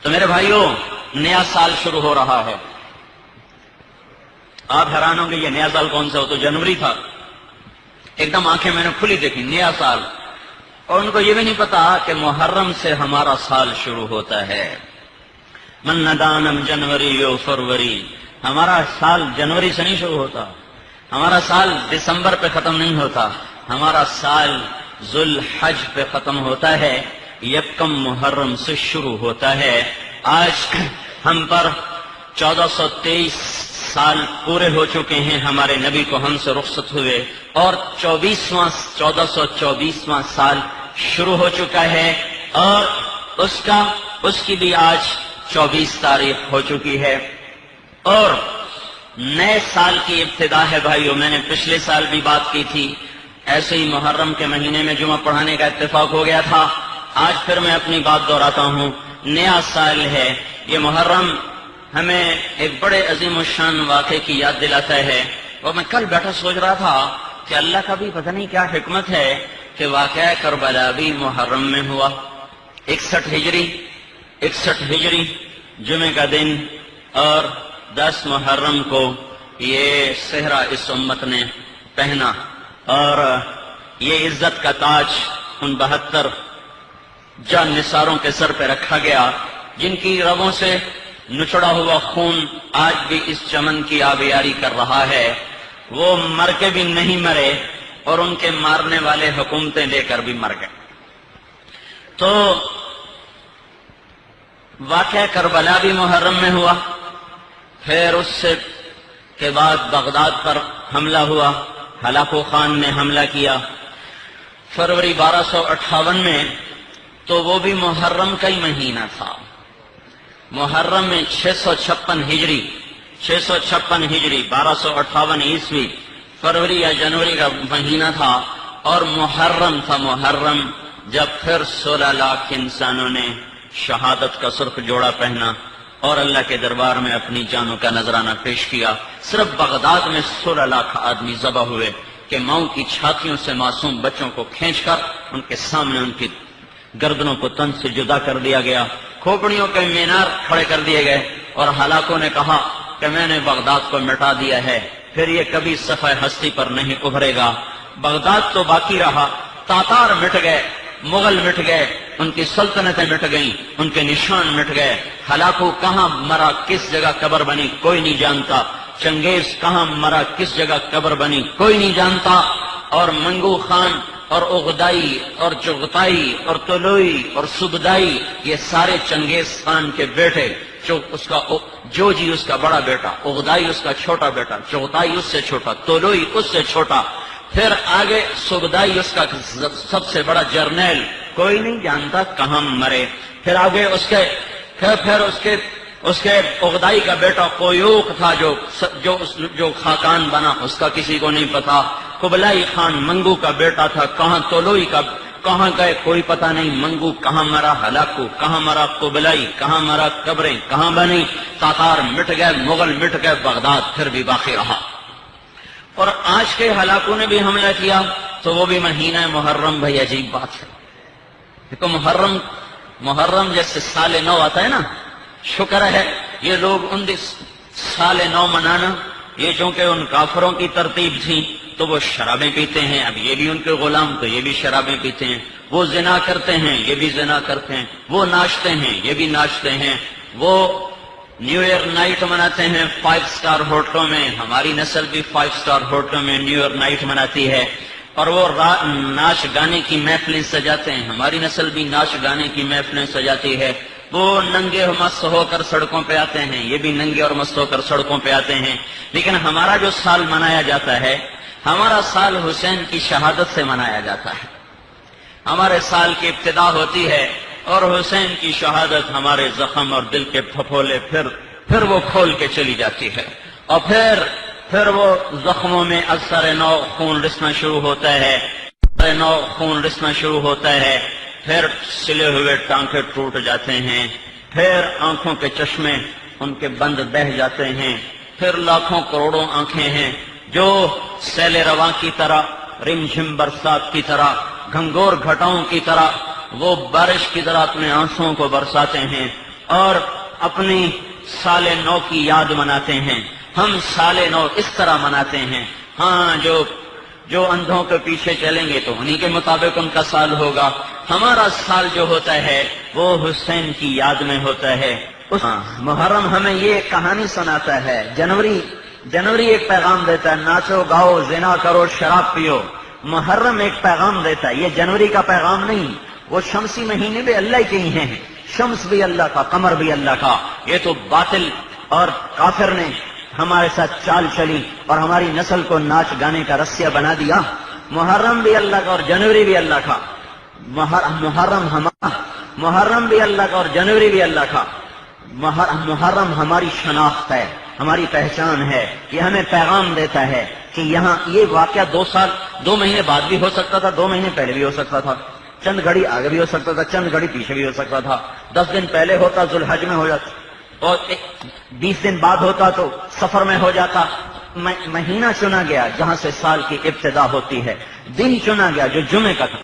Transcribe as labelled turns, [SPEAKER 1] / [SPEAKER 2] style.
[SPEAKER 1] تو میرے بھائیوں، نیا سال شروع ہو رہا ہے۔ آپ حیران ہوں گے یہ نیا سال کون سا ہو؟ تو جنوری تھا۔ ایک دم آنکھیں میں نے کھلی دیکھی، نیا سال، اور ان کو یہ بھی نہیں پتا کہ محرم سے ہمارا سال شروع ہوتا ہے۔ من ندانم جنوری و فروری، ہمارا سال جنوری سے نہیں شروع ہوتا، ہمارا سال دسمبر پہ ختم نہیں ہوتا، ہمارا سال ذوالحج پہ ختم ہوتا ہے، یکم محرم سے شروع ہوتا ہے۔ آج ہم پر 1423 سال پورے ہو چکے ہیں ہمارے نبی کو ہم سے رخصت ہوئے، اور 1424واں سال شروع ہو چکا ہے، اور اس کی بھی آج 24 تاریخ ہو چکی ہے، اور نئے سال کی ابتدا ہے۔ بھائیو، میں نے پچھلے سال بھی بات کی تھی، ایسے ہی محرم کے مہینے میں جمعہ پڑھانے کا اتفاق ہو گیا تھا۔ آج پھر میں اپنی بات دہراتا ہوں، نیا سال ہے یہ محرم، ہمیں ایک بڑے عظیم الشان واقعے کی یاد دلاتا ہے۔ اور میں کل بیٹھا سوچ رہا تھا کہ اللہ کا بھی پتہ نہیں کیا حکمت ہے کہ واقعہ کربلا بھی محرم میں ہوا۔ 61 ہجری جمعے کا دن، اور 10 محرم کو یہ صحرا اس امت نے پہنا، اور یہ عزت کا تاج ان 72 جان نثاروں کے سر پہ رکھا گیا، جن کی رگوں سے نچڑا ہوا خون آج بھی اس چمن کی آبیاری کر رہا ہے۔ وہ مر کے بھی نہیں مرے، اور ان کے مارنے والے حکومتیں لے کر بھی مر گئے۔ تو واقعہ کربلا بھی محرم میں ہوا، پھر اس سے کے بعد بغداد پر حملہ ہوا، ہلاکو خان نے حملہ کیا فروری 1258 میں، تو وہ بھی محرم کا ہی مہینہ تھا۔ محرم میں 656 ہجری 1258 عیسوی فروری یا جنوری کا مہینہ تھا، اور محرم تھا محرم جب پھر 16 لاکھ انسانوں نے شہادت کا سرخ جوڑا پہنا اور اللہ کے دربار میں اپنی جانوں کا نذرانہ پیش کیا۔ صرف بغداد میں 16 لاکھ آدمی ذبح ہوئے کہ ماؤں کی چھاتیوں سے معصوم بچوں کو کھینچ کر ان کے سامنے ان کی گردنوں کو تن سے جدا کر دیا گیا، کھوپڑیوں کے مینار کھڑے کر دیے گئے، اور ہلاکوں نے کہا کہ میں نے بغداد کو مٹا دیا ہے، پھر یہ کبھی صفحہ ہستی پر نہیں ابھرے گا۔ بغداد تو باقی رہا، تاتار مٹ گئے، مغل مٹ گئے، ان کی سلطنتیں مٹ گئیں، ان کے نشان مٹ گئے۔ ہلاکو کہاں مرا، کس جگہ قبر بنی، کوئی نہیں جانتا۔ چنگیز کہاں مرا، کس جگہ قبر بنی، کوئی نہیں جانتا۔ اور منگو خان اور اغدائی اور چغتائی اور طلوئی اور سبدائی، یہ سارے چنگیز خان کے بیٹے، جو جی اس کا بڑا بیٹا، اغدائی اس کا چھوٹا بیٹا، چغتائی اس سے چھوٹا، طلوئی اس سے چھوٹا، پھر آگے سبدائی اس کا سب سے بڑا جرنیل، کوئی نہیں جانتا کہاں مرے۔ پھر آگے اس کے اغدائی کا بیٹا قیوق تھا جو خاقان بنا، اس کا کسی کو نہیں پتا۔ قبلائی خان منگو کا بیٹا تھا، کہاں طلوئی کا کہاں گئے کوئی پتہ نہیں، منگو کہاں مرا، ہلاکو کہاں مرا، قبلائی کہاں مرا، قبریں کہاں بنی، تاتار مٹ گئے، مغل مٹ گئے، بغداد پھر بھی باقی رہا۔ اور آج کے ہلاکوں نے بھی حملہ کیا، تو وہ بھی مہینہ محرم۔ بھائی عجیب بات ہے، دیکھو محرم جیسے سال نو آتا ہے نا، شکر ہے یہ لوگ ان سال نو منانا، یہ چونکہ ان کافروں کی ترتیب تھی تو وہ شرابیں پیتے ہیں، اب یہ بھی ان کے غلام تو یہ بھی شرابیں پیتے ہیں، وہ زنا کرتے ہیں یہ بھی زنا کرتے ہیں، وہ ناچتے ہیں یہ بھی ناچتے ہیں، وہ نیو ایئر نائٹ مناتے ہیں 5 سٹار ہوٹلوں میں، ہماری نسل بھی 5 سٹار ہوٹلوں میں نیو ایئر نائٹ مناتی ہے، اور وہ ناچ گانے کی محفلیں سجاتے ہیں، ہماری نسل بھی ناچ گانے کی محفلیں سجاتی ہے، وہ ننگے مست ہو کر سڑکوں پہ آتے ہیں، یہ بھی ننگے اور مست ہو کر سڑکوں پہ آتے ہیں۔ لیکن ہمارا جو سال منایا جاتا ہے، ہمارا سال حسین کی شہادت سے منایا جاتا ہے، ہمارے سال کی ابتدا ہوتی ہے اور حسین کی شہادت ہمارے زخم اور دل کے پھپھولے پھر وہ کھول کے چلی جاتی ہے، اور پھر وہ زخموں میں اثر نو خون رسنا شروع ہوتا ہے، پھر سلے ہوئے ٹانکے ٹوٹ جاتے ہیں، پھر آنکھوں کے چشمے ان کے بند بہہ جاتے ہیں، پھر لاکھوں کروڑوں آنکھیں ہیں جو سیل رواں کی طرح، رم جھم برسات کی طرح، گھنگور گھٹاؤں کی طرح، وہ بارش کی طرح اپنے آنسوؤں کو برساتے ہیں، اور اپنی سال نو کی یاد مناتے ہیں۔ ہم سال نو اس طرح مناتے ہیں، ہاں جو اندھوں کے پیچھے چلیں گے تو انہی کے مطابق ان کا سال ہوگا۔ ہمارا سال جو ہوتا ہے وہ حسین کی یاد میں ہوتا ہے۔ محرم ہمیں یہ کہانی سناتا ہے، جنوری ایک پیغام دیتا ہے، ناچو گاؤ زنا کرو شراب پیو۔ محرم ایک پیغام دیتا ہے، یہ جنوری کا پیغام نہیں۔ وہ شمسی مہینے بھی اللہ کے ہی ہیں، شمس بھی اللہ کا، قمر بھی اللہ کا۔ یہ تو باطل اور کافر نے ہمارے ساتھ چال چلی اور ہماری نسل کو ناچ گانے کا رسیا بنا دیا۔ محرم بھی اللہ کا اور جنوری بھی اللہ کا۔ محرم بھی اللہ کا اور جنوری بھی اللہ کا۔ محرم ہماری شناخت ہے، ہماری پہچان ہے، یہ ہمیں پیغام دیتا ہے کہ یہاں یہ واقعہ 2 مہینے بعد بھی ہو سکتا تھا، 2 مہینے پہلے بھی ہو سکتا تھا، چند گھڑی آگے بھی ہو سکتا تھا، چند گھڑی پیچھے بھی ہو سکتا تھا، 10 دن پہلے ہوتا ذوالحج میں ہو جاتا اور 20 دن بعد ہوتا تو سفر میں ہو جاتا۔ مہینہ چنا گیا جہاں سے سال کی ابتدا ہوتی ہے، دن چنا گیا جو جمعے کا تھا۔